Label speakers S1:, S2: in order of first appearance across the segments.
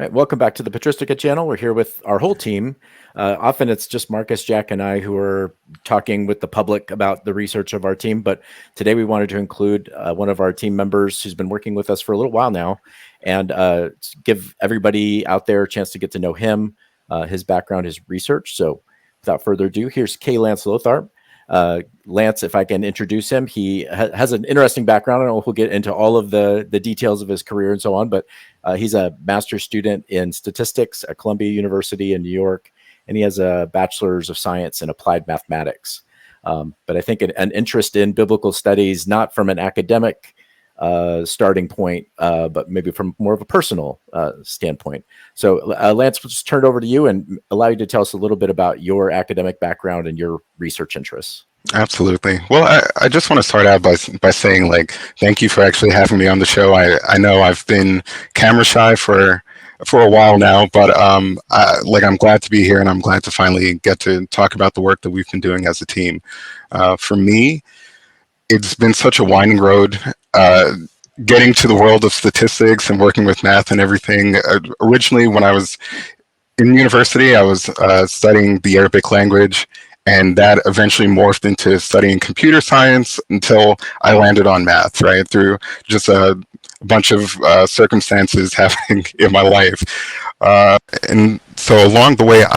S1: Right, welcome back to the Patristica channel. We're here with our whole team. Often it's just Marcus, Jack, and I who are talking with the public about the research of our team. But today we wanted to include one of our team members who's been working with us for a little while now and give everybody out there a chance to get to know him, his background, his research. So without further ado, here's K. Lance Lotharp. Lance, if I can introduce him, he has an interesting background. I don't know if we'll get into all of the details of his career and so on, but he's a master's student in statistics at Columbia University in New York, and he has a bachelor's of science in applied mathematics. But I think an interest in biblical studies, not from an academic starting point, but maybe from more of a personal standpoint. So Lance, we'll just turn it over to you and allow you to tell us a little bit about your academic background and your research interests.
S2: Absolutely. Well, I just want to start out by saying, like, thank you for actually having me on the show. I know I've been camera shy for a while now, but I'm glad to be here, and I'm glad to finally get to talk about the work that we've been doing as a team. For me, it's been such a winding road getting to the world of statistics and working with math and everything. Originally, when I was in university, I was studying the Arabic language, and that eventually morphed into studying computer science until I landed on math, right, through just a bunch of circumstances happening in my life. And so along the way, I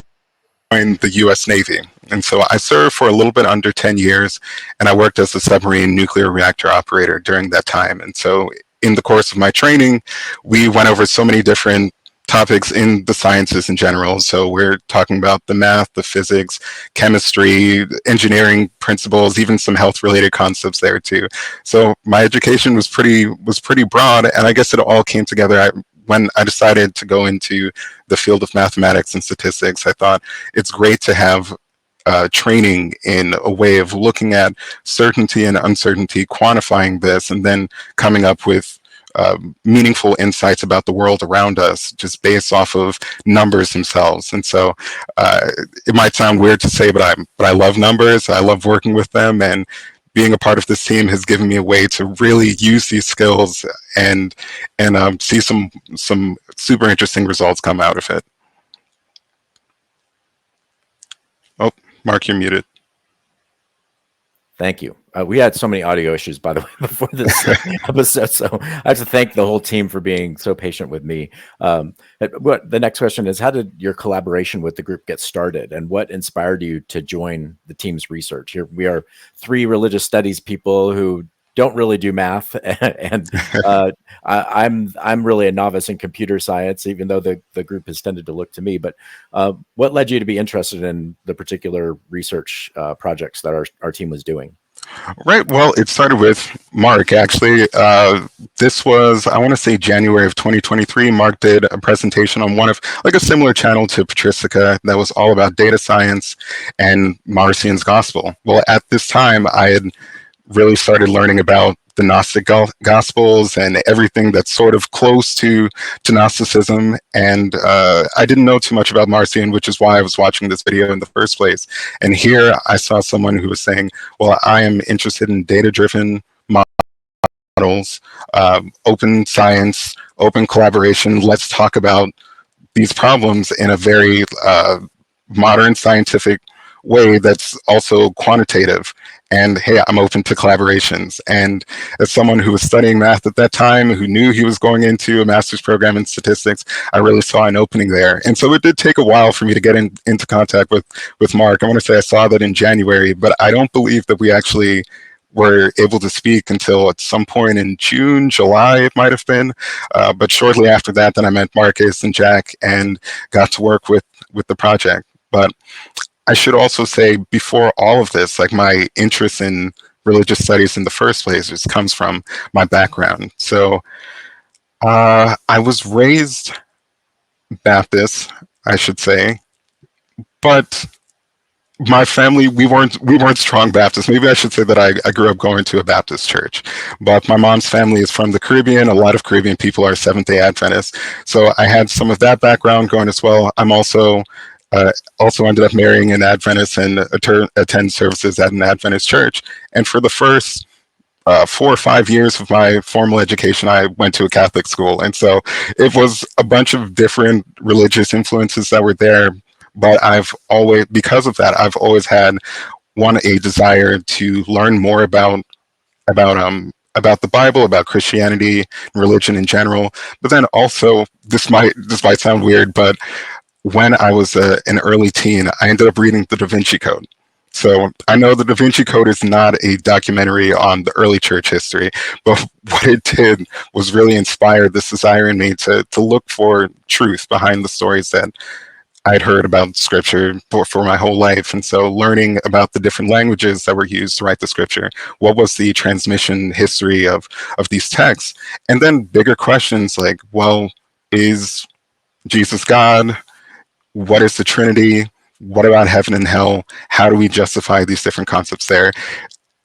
S2: joined the US Navy. And so I served for a little bit under 10 years, and I worked as a submarine nuclear reactor operator during that time. And so in the course of my training, we went over so many different topics in the sciences in general. So we're talking about the math, the physics, chemistry, engineering principles, even some health related concepts there too. So my education was pretty broad, and I guess it all came together when I decided to go into the field of mathematics and statistics. I thought it's great to have training in a way of looking at certainty and uncertainty, quantifying this, and then coming up with meaningful insights about the world around us, just based off of numbers themselves. And so it might sound weird to say, but I love numbers. I love working with them, and being a part of this team has given me a way to really use these skills and see some super interesting results come out of it. Oh, Mark, you're muted.
S1: Thank you. We had so many audio issues, by the way, before this episode, so I have to thank the whole team for being so patient with me. But the next question is, how did your collaboration with the group get started, and what inspired you to join the team's research? Here we are, three religious studies people who don't really do math, and I'm really a novice in computer science, even though the group has tended to look to me. But what led you to be interested in the particular research projects that our team was doing?
S2: Right. Well, it started with Mark, actually. This was, I want to say, January of 2023. Mark did a presentation on one of, like, a similar channel to Patristica that was all about data science and Marcion's gospel. Well, at this time, I had really started learning about the Gnostic Gospels and everything that's sort of close to Gnosticism. And I didn't know too much about Marcion, which is why I was watching this video in the first place. And here I saw someone who was saying, well, I am interested in data-driven models, open science, open collaboration. Let's talk about these problems in a very modern scientific way that's also quantitative. And hey, I'm open to collaborations. And as someone who was studying math at that time, who knew he was going into a master's program in statistics, I really saw an opening there. And so it did take a while for me to get into contact with Mark. I want to say I saw that in January, but I don't believe that we actually were able to speak until at some point in June, July, it might have been. But shortly after that, then I met Marcus and Jack and got to work with the project. But I should also say, before all of this, like, my interest in religious studies in the first place just comes from my background. So I was raised Baptist, I should say, but my family, we weren't strong Baptists. Maybe I should say that I grew up going to a Baptist church, but my mom's family is from the Caribbean. A lot of Caribbean people are Seventh-day Adventists. So I had some of that background going as well. I'm also ended up marrying an Adventist and attend services at an Adventist church. And for the first 4 or 5 years of my formal education, I went to a Catholic school. And so it was a bunch of different religious influences that were there. But I've always, because of that, I've always had a desire to learn more about the Bible, about Christianity, religion in general. But then also, this might sound weird, but when I was an early teen, I ended up reading the Da Vinci Code. So I know the Da Vinci Code is not a documentary on the early church history, but what it did was really inspire this desire in me to look for truth behind the stories that I'd heard about scripture for my whole life. And so learning about the different languages that were used to write the scripture, what was the transmission history of these texts? And then bigger questions like, well, is Jesus God? What is the Trinity? What about heaven and hell? How do we justify these different concepts there?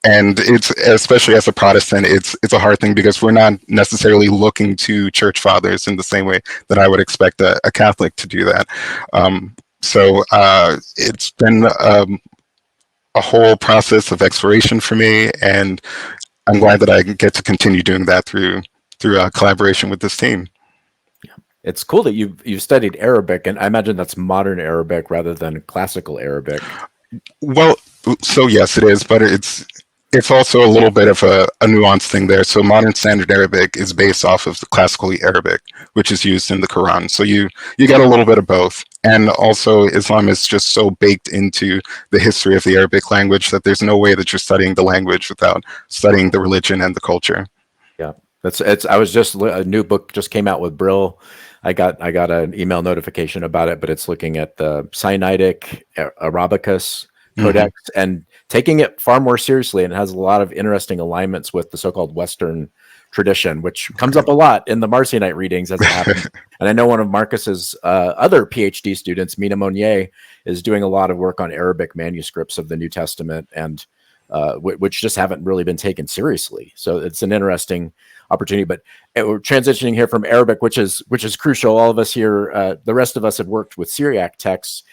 S2: And it's, especially as a Protestant, it's a hard thing because we're not necessarily looking to church fathers in the same way that I would expect a Catholic to do that. So it's been a whole process of exploration for me, and I'm glad that I get to continue doing that through collaboration with this team.
S1: It's cool that you've studied Arabic, and I imagine that's modern Arabic rather than classical Arabic.
S2: Well, so yes, it is, but it's also a little bit of a nuanced thing there. So modern standard Arabic is based off of the classical Arabic, which is used in the Quran. So you get a little bit of both. And also Islam is just so baked into the history of the Arabic language that there's no way that you're studying the language without studying the religion and the culture.
S1: Yeah, I was just a new book just came out with Brill. I got an email notification about it, but it's looking at the Sinaitic Arabicus Codex and taking it far more seriously, and it has a lot of interesting alignments with the so-called Western tradition, which comes up a lot in the Marcionite readings as it happens. And I know one of Marcus's other PhD students, Mina Monnier, is doing a lot of work on Arabic manuscripts of the New Testament, and which just haven't really been taken seriously. So it's an interesting opportunity. But we're transitioning here from Arabic, which is crucial. All of us here, the rest of us have worked with Syriac texts,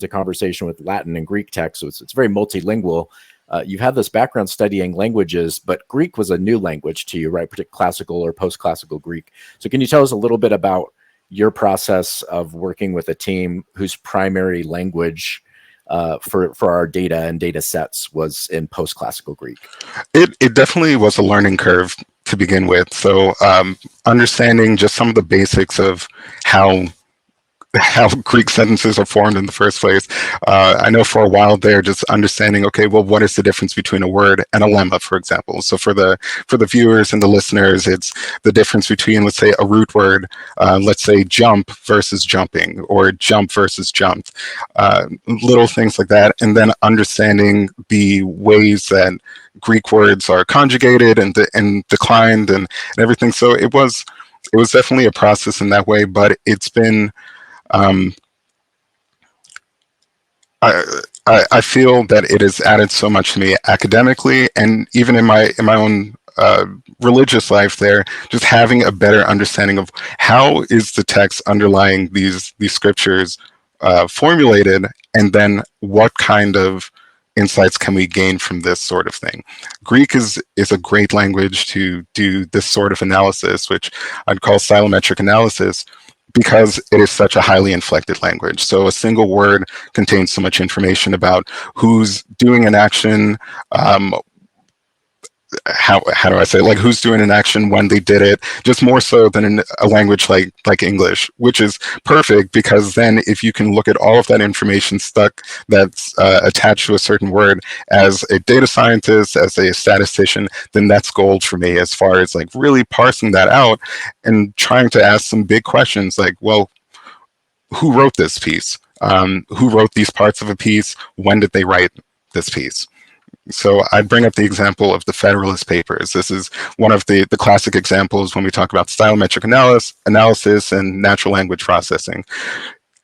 S1: a conversation with Latin and Greek texts, so it's very multilingual. You've had this background studying languages, but Greek was a new language to you, right? Particularly classical or post-classical Greek. So can you tell us a little bit about your process of working with a team whose primary language for our data and data sets was in post-classical Greek?
S2: It definitely was a learning curve to begin with. So understanding just some of the basics of how Greek sentences are formed in the first place. I know for a while there, just understanding, okay, well, what is the difference between a word and a lemma, for example? So for the viewers and the listeners, it's the difference between, let's say, a root word, let's say jump versus jumping, or jump versus jumped, little things like that, and then understanding the ways that Greek words are conjugated and declined and everything. So it was definitely a process in that way, but it's been I feel that it has added so much to me academically, and even in my own religious life there, just having a better understanding of how is the text underlying these scriptures formulated, and then what kind of insights can we gain from this sort of thing. Greek is a great language to do this sort of analysis, which I'd call stylometric analysis, because it is such a highly inflected language. So a single word contains so much information about who's doing an action, how do I say it? Like who's doing an action, when they did it, just more so than in a language like English, which is perfect, because then if you can look at all of that information that's attached to a certain word, as a data scientist, as a statistician, then that's gold for me, as far as like really parsing that out and trying to ask some big questions like, well, who wrote this piece? Who wrote these parts of a piece? When did they write this piece? So I'd bring up the example of the Federalist Papers. This is one of the classic examples when we talk about stylometric analysis and natural language processing.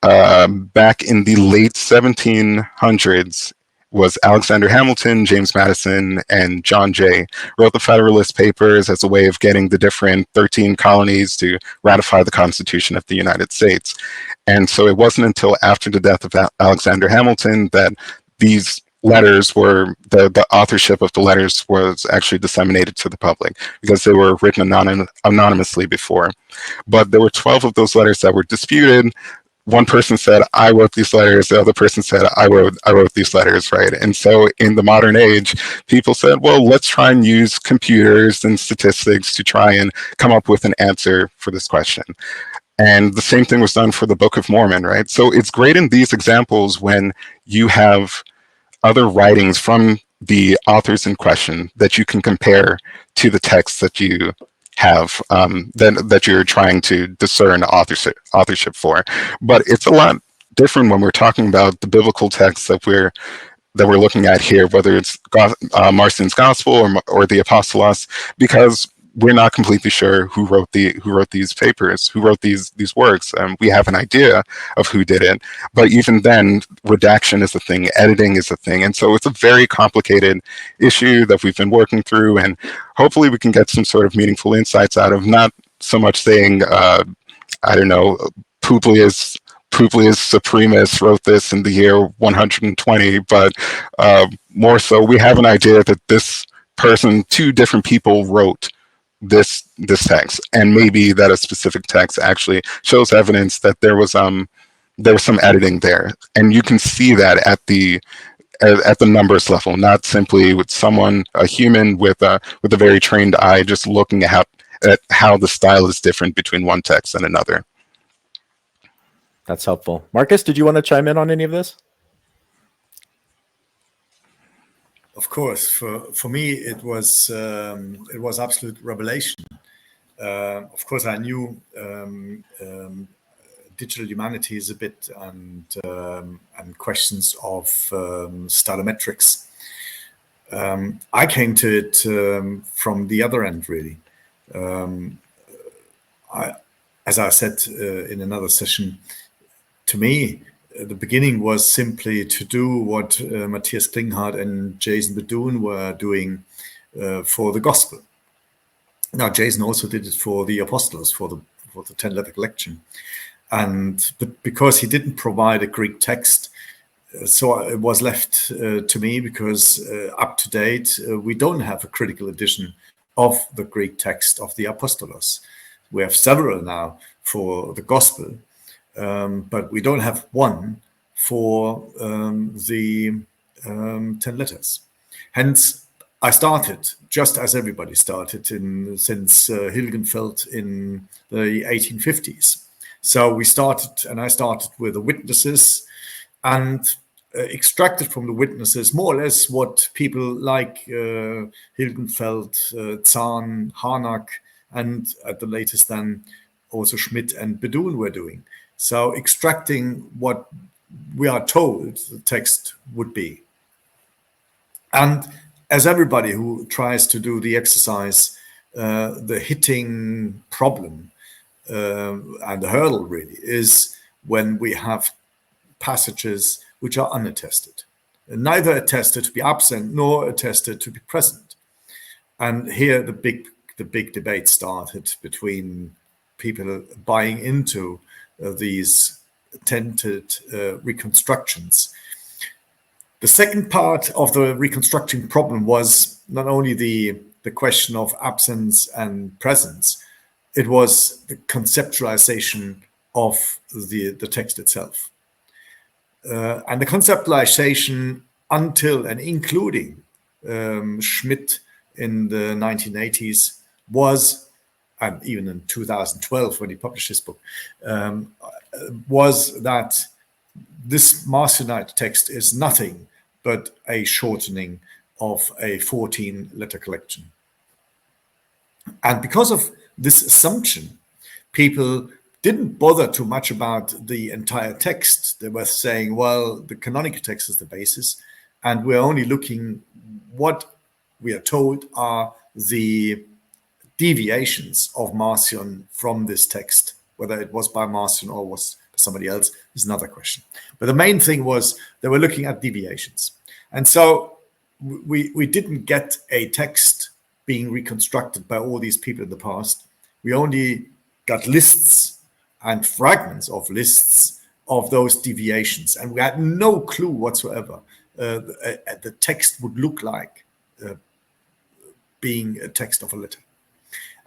S2: Back in the late 1700s, was Alexander Hamilton, James Madison, and John Jay wrote the Federalist Papers as a way of getting the different 13 colonies to ratify the Constitution of the United States. And so it wasn't until after the death of Alexander Hamilton that these letters were the authorship of the letters was actually disseminated to the public because they were written anonymously before. But there were 12 of those letters that were disputed. One person said, I wrote these letters. The other person said, I wrote these letters, right? And so in the modern age, people said, well, let's try and use computers and statistics to try and come up with an answer for this question. And the same thing was done for the Book of Mormon, right? So it's great in these examples when you have other writings from the authors in question that you can compare to the text that you have that you're trying to discern authorship for. But it's a lot different when we're talking about the biblical texts that we're looking at here, whether it's Marcion's Gospel or the Apostolos, because we're not completely sure who wrote these papers, who wrote these works. We have an idea of who did it, but even then, redaction is a thing, editing is a thing, and so it's a very complicated issue that we've been working through, and hopefully we can get some sort of meaningful insights out of. Not so much saying, I don't know, Publius Supremus wrote this in the year 120, but more so we have an idea that this person, two different people wrote this text, and maybe that a specific text actually shows evidence that there was some editing there, and you can see that at the numbers level, not simply with someone, a human with a very trained eye, just looking at how the style is different between one text and another.
S1: That's helpful. Marcus, did you want to chime in on any of this?
S3: Of course, for me it was absolute revelation. Of course, I knew digital humanities a bit and questions of stylometrics. I came to it from the other end, really. As I said in another session, to me, the beginning was simply to do what Matthias Klinghardt and Jason Badun were doing for the gospel. Now, Jason also did it for the Apostles, for the 10-letter collection. But because he didn't provide a Greek text, so it was left to me because up to date, we don't have a critical edition of the Greek text of the Apostolos. We have several now for the gospel, but we don't have one for the 10 letters. Hence, I started just as everybody started since Hilgenfeldt in the 1850s. So I started with the witnesses and extracted from the witnesses more or less what people like Hilgenfeldt, Zahn, Harnack, and at the latest then also Schmidt and Bedun were doing. So extracting what we are told the text would be. And as everybody who tries to do the exercise, the hitting problem and the hurdle really is when we have passages which are unattested, neither attested to be absent nor attested to be present. And here the big debate started between people buying into these tented reconstructions. The second part of the reconstruction problem was not only the question of absence and presence, it was the conceptualization of the text itself. And the conceptualization until and including Schmidt in the 1980s was, and even in 2012 when he published his book, was that this Marcionite text is nothing but a shortening of a 14-letter collection. And because of this assumption, people didn't bother too much about the entire text. They were saying, well, the canonical text is the basis, and we're only looking what we are told are the deviations of Marcion from this text. Whether it was by Marcion or was somebody else is another question. But the main thing was they were looking at deviations. And so we didn't get a text being reconstructed by all these people in the past. We only got lists and fragments of lists of those deviations. And we had no clue whatsoever the text would look like being a text of a letter.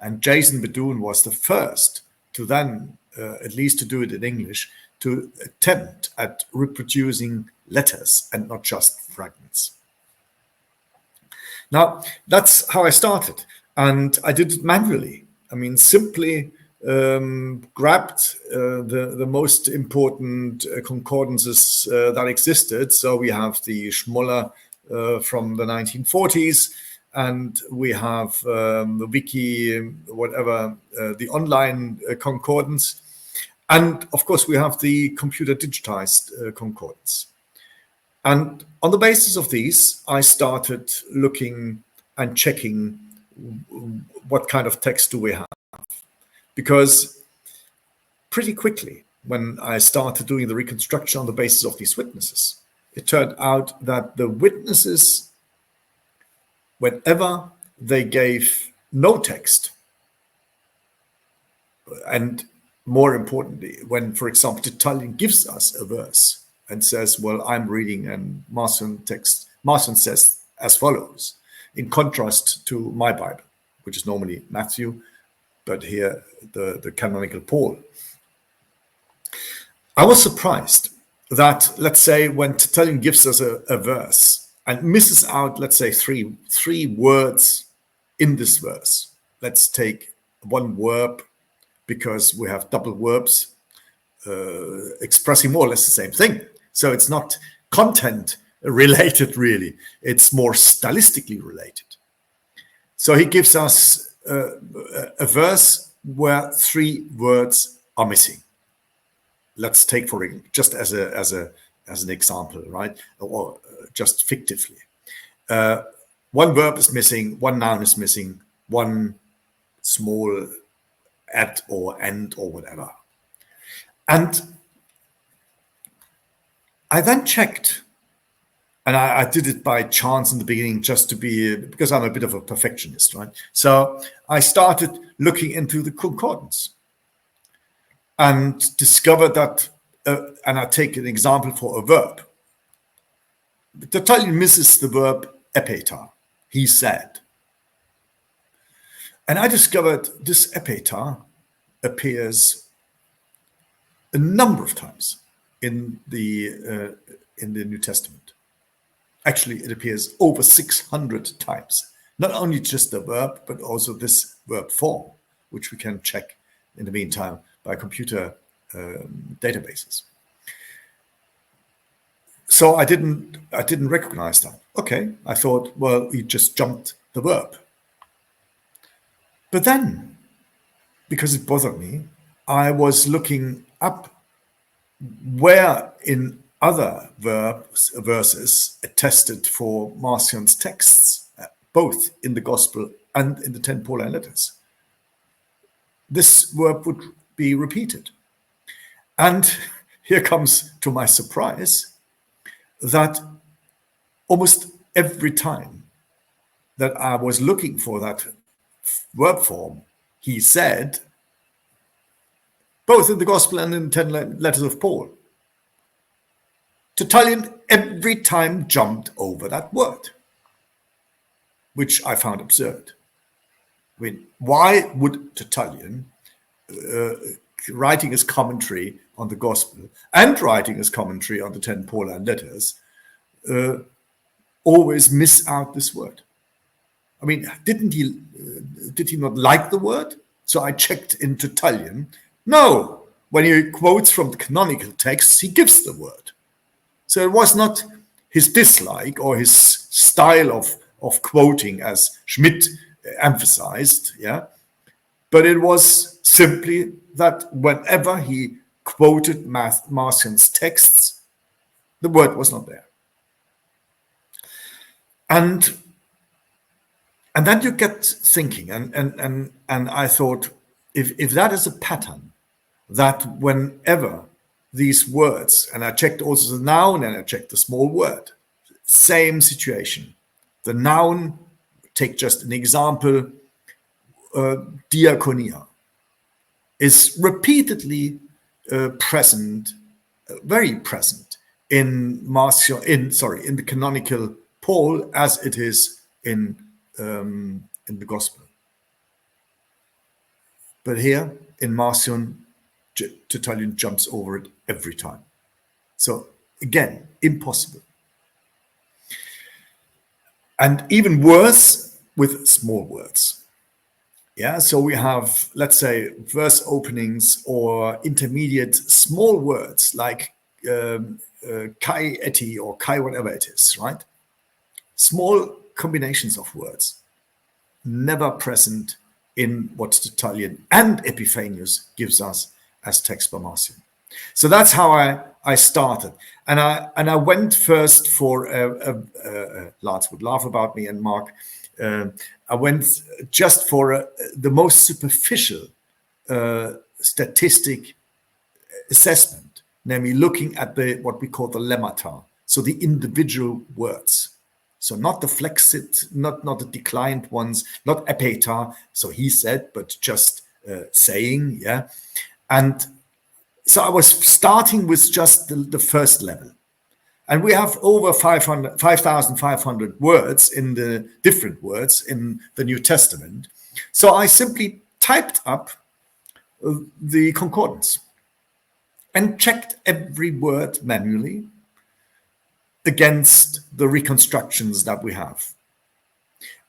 S3: And Jason Bedoun was the first to then, at least to do it in English, to attempt at reproducing letters and not just fragments. Now, that's how I started. And I did it manually. I mean, simply grabbed the most important concordances that existed. So we have the Schmoller from the 1940s, and we have the wiki, whatever, the online concordance. And of course, we have the computer digitized concordance. And on the basis of these, I started looking and checking what kind of text do we have. Because pretty quickly, when I started doing the reconstruction on the basis of these witnesses, it turned out that the witnesses, whenever they gave no text, and more importantly, when, for example, Tertullian gives us a verse and says, well, I'm reading and Marcion says as follows, in contrast to my Bible, which is normally Matthew, but here the canonical Paul. I was surprised that, let's say, when Tertullian gives us a verse and misses out, let's say, three words in this verse. Let's take one verb, because we have double verbs expressing more or less the same thing. So it's not content related, really. It's more stylistically related. So he gives us a verse where 3 words are missing. Let's take for just as an example, right? Or just fictively. One verb is missing, one noun is missing, one small at or end or whatever. And I then checked, and I did it by chance in the beginning, just to be, because I'm a bit of a perfectionist, right? So I started looking into the concordance and discovered that, and I take an example for a verb. Tertullian misses the verb epetar, he said. And I discovered this epetar appears a number of times in the New Testament. Actually, it appears over 600 times. Not only just the verb, but also this verb form, which we can check in the meantime by computer databases. So I didn't recognize that. Okay, I thought, well, he just jumped the verb. But then, because it bothered me, I was looking up where in other verses attested for Marcion's texts, both in the Gospel and in the 10 Pauline letters, this verb would be repeated. And here comes, to my surprise, that almost every time that I was looking for that verb form, he said, both in the Gospel and in 10 letters of Paul, Tertullian every time jumped over that word, which I found absurd. I mean, why would Tertullian, writing his commentary on the Gospel and writing his commentary on the 10 Pauline letters, always miss out this word? I mean, did he not like the word? So I checked in Tertullian. No, when he quotes from the canonical texts, he gives the word. So it was not his dislike or his style of quoting, as Schmidt emphasized, yeah, but it was simply that whenever he quoted Marcion's texts, the word was not there. And then you get thinking, and I thought, if that is a pattern, that whenever these words, and I checked also the noun and I checked the small word, same situation. The noun, take just an example, diaconia, is repeatedly present, very present in Marcion, in the canonical Paul as it is in the Gospel. But here in Marcion, Tertullian jumps over it every time. So again, impossible. And even worse with small words. Yeah, so we have, let's say, verse openings or intermediate small words like kai eti or kai whatever it is, right? Small combinations of words, never present in what Tertullian and Epiphanius gives us as text by Marcion. So that's how I started, and I went first for Lars would laugh about me and Mark. I went just for the most superficial statistic assessment, namely looking at what we call the lemmata, so the individual words. So not the flexit, not the declined ones, not epeta, so he said, but just saying, yeah. And so I was starting with just the first level. And we have over 5,500 words in the different words in the New Testament. So I simply typed up the concordance and checked every word manually against the reconstructions that we have.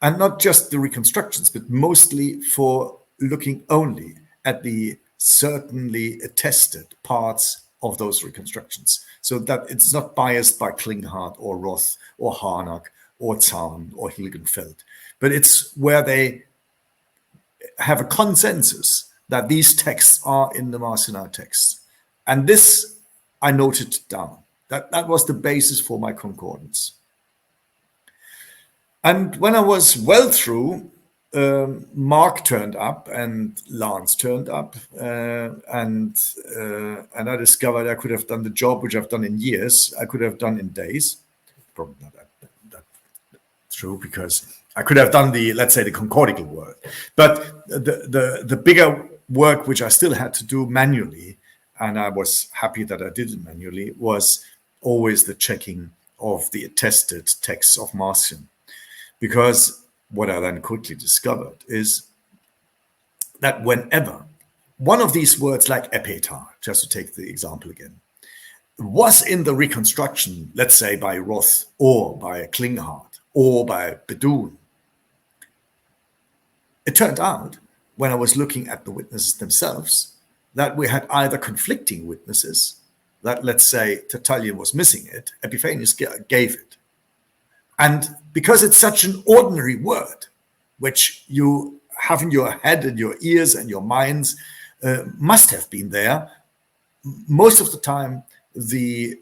S3: And not just the reconstructions, but mostly for looking only at the certainly attested parts of those reconstructions, so that it's not biased by Klinghardt or Roth or Harnack or Zahn or Hilgenfeld, but it's where they have a consensus that these texts are in the Marcionite texts. And this I noted down. That was the basis for my concordance. And when I was well through, Mark turned up and Lance turned up, and I discovered I could have done the job which I've done in years. I could have done in days. Probably not that true, because I could have done let's say the concordical work, but the bigger work which I still had to do manually, and I was happy that I did it manually, was always the checking of the attested texts of Marcion. Because what I then quickly discovered is that whenever one of these words, like epeta, just to take the example again, was in the reconstruction, let's say by Roth or by Klinghardt or by Bedun, it turned out, when I was looking at the witnesses themselves, that we had either conflicting witnesses, that, let's say, Tertullian was missing it, Epiphanius gave it. And because it's such an ordinary word, which you have in your head and your ears and your minds, must have been there, most of the time the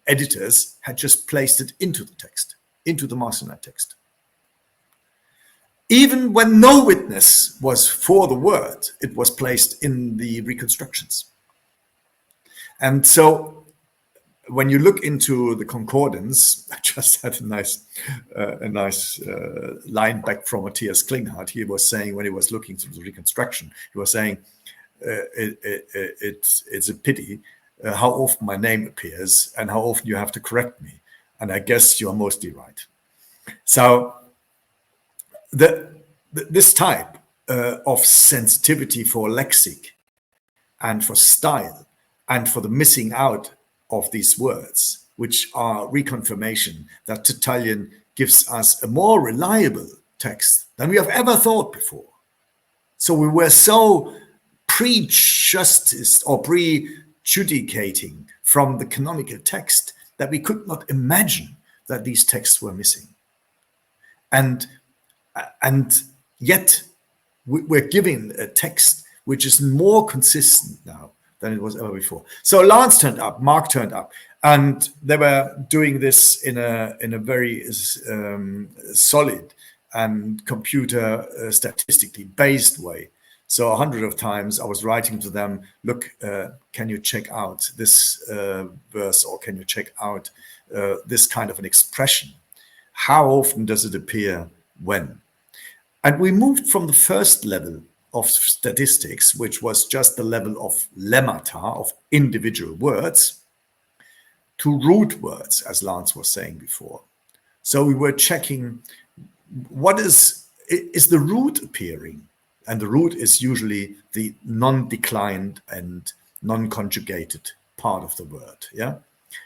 S3: editors had just placed it into the text, into the Marcionite text. Even when no witness was for the word, it was placed in the reconstructions. And so when you look into the concordance, I just had a nice line back from Matthias Klinghardt. He was saying, when he was looking through the reconstruction, he was saying, it's a pity how often my name appears and how often you have to correct me. And I guess you're mostly right. So this type of sensitivity for lexic and for style and for the missing out of these words, which are reconfirmation that Tertullian gives us a more reliable text than we have ever thought before. So we were so prejudiced or prejudicating from the canonical text that we could not imagine that these texts were missing. And yet we're given a text which is more consistent now than it was ever before. So Lance turned up, Mark turned up, and they were doing this in a very solid and computer statistically based way. So 100 of times I was writing to them, look, can you check out this verse, or can you check out this kind of an expression? How often does it appear when? And we moved from the first level of statistics, which was just the level of lemmata, of individual words, to root words, as Lance was saying before. So we were checking what is the root appearing, and the root is usually the non-declined and non-conjugated part of the word. Yeah.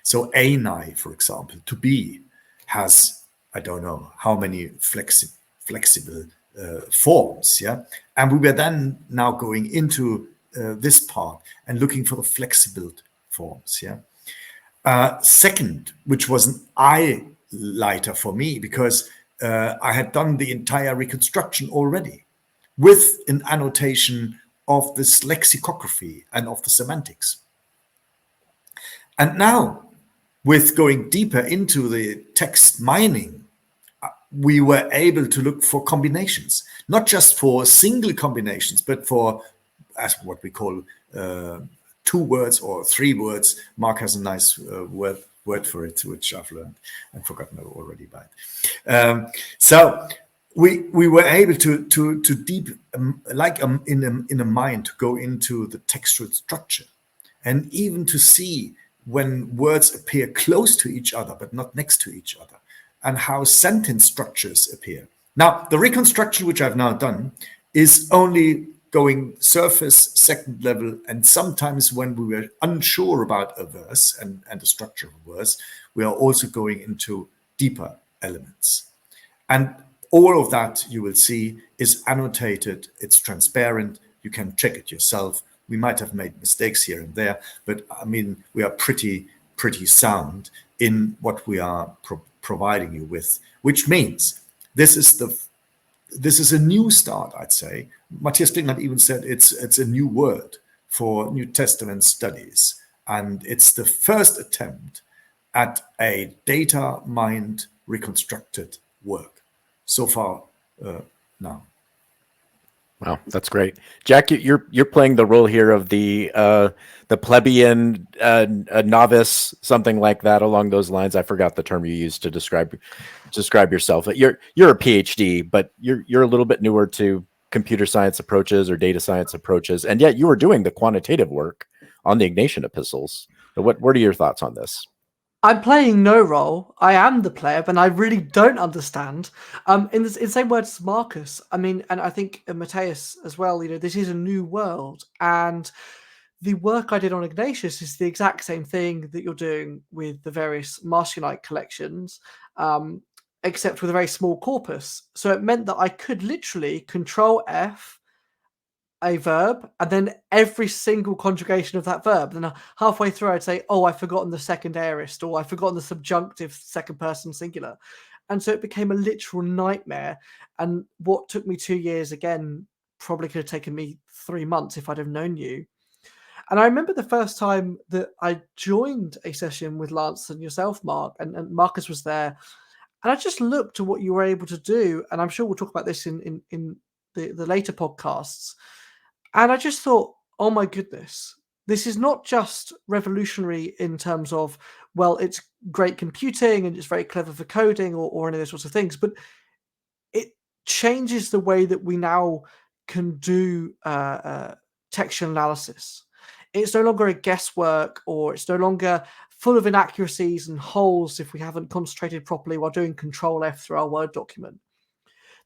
S3: So anai, for example, to be, has, I don't know how many flexible forms. Yeah. And we were then now going into this part and looking for the flexible forms. Yeah. Second, which was an highlighter for me, because I had done the entire reconstruction already with an annotation of this lexicography and of the semantics. And now, with going deeper into the text mining, we were able to look for combinations, not just for single combinations, but for, as what we call 2 words or 3 words. Mark has a nice word for it, which I've learned and forgotten already by it. So we were able to deep, in a mind, to go into the textual structure, and even to see when words appear close to each other but not next to each other, and how sentence structures appear. Now, the reconstruction which I've now done is only going surface, second level, and sometimes when we were unsure about a verse and the structure of a verse, we are also going into deeper elements. And all of that, you will see, is annotated, it's transparent, you can check it yourself. We might have made mistakes here and there, but I mean, we are pretty sound in what we are providing you with, which means this is a new start, I'd say. Matthias Klinghardt even said it's a new word for New Testament studies, and it's the first attempt at a data mined reconstructed work so far now.
S1: Wow, that's great, Jack. You're playing the role here of the plebeian novice, something like that, along those lines. I forgot the term you used to describe yourself. You're a PhD, but you're a little bit newer to computer science approaches or data science approaches, and yet you were doing the quantitative work on the Ignatian epistles. So what are your thoughts on this?
S4: I'm playing no role. I am the pleb, and I really don't understand. In the same words as Marcus, I mean, and I think Matthias as well. You know, this is a new world, and the work I did on Ignatius is the exact same thing that you're doing with the various Marcionite collections, except with a very small corpus. So it meant that I could literally Control F a verb, and then every single conjugation of that verb. Then halfway through, I'd say, "Oh, I've forgotten the second aorist," or "I've forgotten the subjunctive second person singular," and so it became a literal nightmare. And what took me 2 years, again, probably could have taken me 3 months if I'd have known you. And I remember the first time that I joined a session with Lance and yourself, Mark, and Marcus was there, and I just looked at what you were able to do, and I'm sure we'll talk about this in the later podcasts. And I just thought, oh my goodness, this is not just revolutionary in terms of, well, it's great computing and it's very clever for coding or any of those sorts of things, but it changes the way that we now can do textual analysis. It's no longer a guesswork, or it's no longer full of inaccuracies and holes if we haven't concentrated properly while doing Control F through our Word document.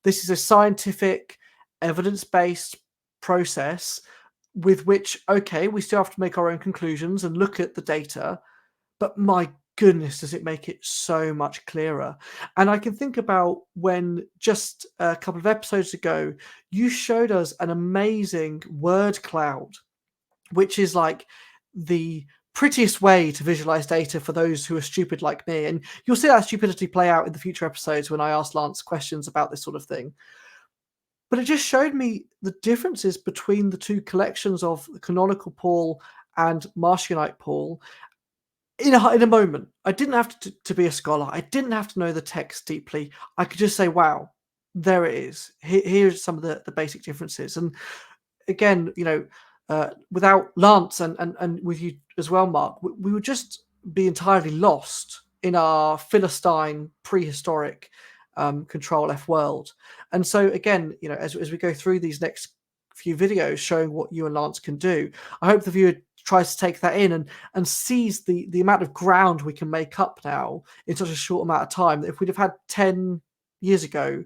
S4: This is a scientific, evidence-based process with which, okay, we still have to make our own conclusions and look at the data, but my goodness, does it make it so much clearer. And I can think about when just a couple of episodes ago, you showed us an amazing word cloud, which is like the prettiest way to visualize data for those who are stupid like me. And you'll see that stupidity play out in the future episodes when I ask Lance questions about this sort of thing. But it just showed me the differences between the two collections of the canonical Paul and Marcionite Paul in a moment. I didn't have to be a scholar. I didn't have to know the text deeply. I could just say, wow, there it is. Here's some of the basic differences. And again, you know, without Lance and with you as well, Mark, we would just be entirely lost in our Philistine prehistoric Control F world. And so again, you know, as we go through these next few videos showing what you and Lance can do, I hope the viewer tries to take that in and sees the amount of ground we can make up now in such a short amount of time, that if we'd have had 10 years ago,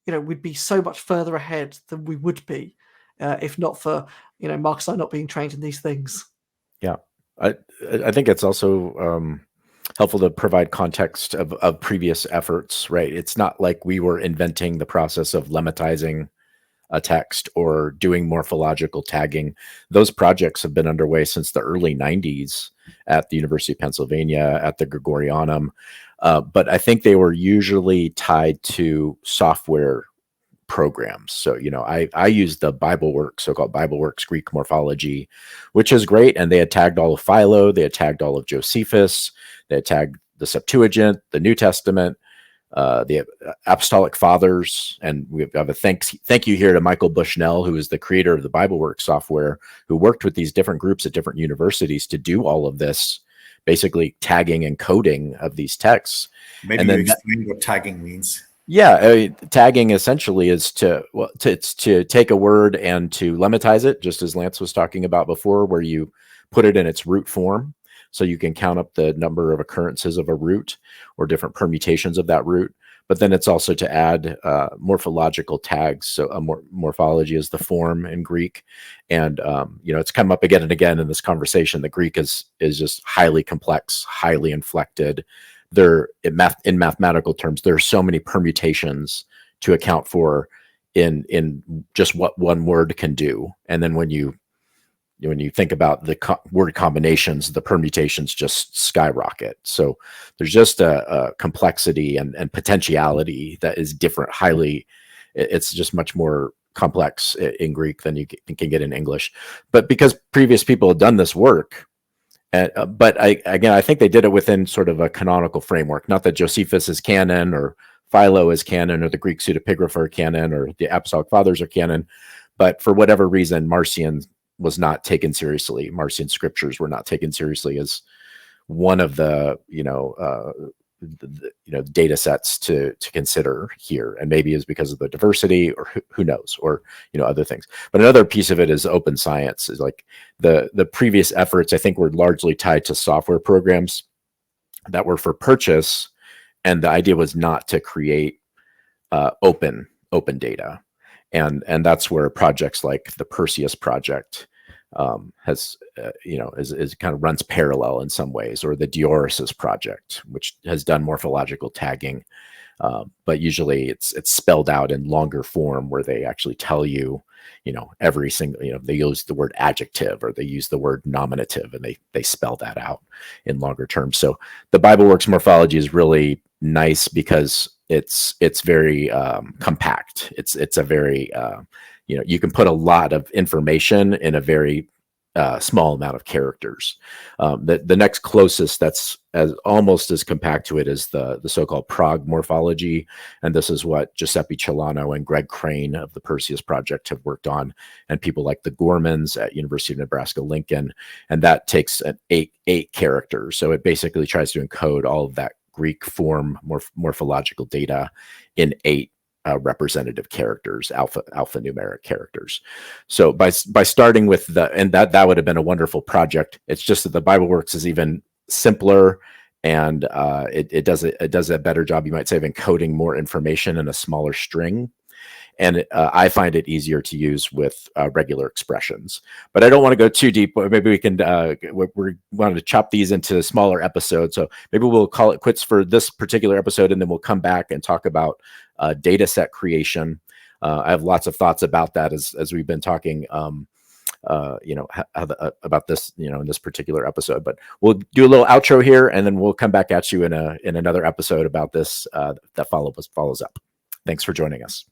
S4: we'd be so much further ahead than we would be if not for, Marcus and I not being trained in these things.
S1: Yeah. I think it's also helpful to provide context of previous efforts, right? It's not like we were inventing the process of lemmatizing a text or doing morphological tagging. Those projects have been underway since the early 90s at the University of Pennsylvania, at the Gregorianum. But I think they were usually tied to software programs. So, I used the BibleWorks, so-called BibleWorks Greek morphology, which is great. And they had tagged all of Philo, they had tagged all of Josephus, they had tagged the Septuagint, the New Testament, the Apostolic Fathers. And we have a thank you here to Michael Bushnell, who is the creator of the BibleWorks software, who worked with these different groups at different universities to do all of this, basically tagging and coding of these texts.
S3: Maybe you explain what tagging means.
S1: Yeah, tagging essentially is to take a word and to lemmatize it, just as Lance was talking about before, where you put it in its root form, so you can count up the number of occurrences of a root or different permutations of that root. But then it's also to add morphological tags. So morphology is the form in Greek, and it's come up again and again in this conversation. The Greek is just highly complex, highly inflected. In mathematical terms, there are so many permutations to account for in just what one word can do. And then when you think about the word combinations, the permutations just skyrocket. So there's just a complexity and potentiality that is different. It's just much more complex in Greek than you can get in English. But because previous people have done this work, but I think they did it within sort of a canonical framework. Not that Josephus is canon or Philo is canon or the Greek pseudepigrapha are canon or the Apostolic Fathers are canon, but for whatever reason, Marcion was not taken seriously. Marcion scriptures were not taken seriously as one of the data sets to consider here, and maybe is because of the diversity, or who knows, or other things. But another piece of it is open science. Is like the previous efforts, I think, were largely tied to software programs that were for purchase, and the idea was not to create open data, and that's where projects like the Perseus project has is kind of runs parallel in some ways, or the Dionysus project, which has done morphological tagging, but usually it's spelled out in longer form, where they actually tell you, every single, they use the word adjective or they use the word nominative, and they spell that out in longer terms. So the BibleWorks morphology is really nice because it's very compact. It's a very you can put a lot of information in a very small amount of characters. The next closest that's almost as compact to it is the so-called Prague morphology, and this is what Giuseppe Celano and Greg Crane of the Perseus project have worked on, and people like the Gormans at University of Nebraska-Lincoln, and that takes an eight characters. So it basically tries to encode all of that Greek form morphological data in 8 representative characters, alphanumeric characters. So by starting with that would have been a wonderful project. It's just that the BibleWorks is even simpler, and it does a better job, you might say, of encoding more information in a smaller string. And I find it easier to use with regular expressions. But I don't want to go too deep. Maybe we can, we wanted to chop these into smaller episodes. So maybe we'll call it quits for this particular episode, and then we'll come back and talk about data set creation. I have lots of thoughts about that as we've been talking, about this, in this particular episode. But we'll do a little outro here, and then we'll come back at you in another episode about this that follows up. Thanks for joining us.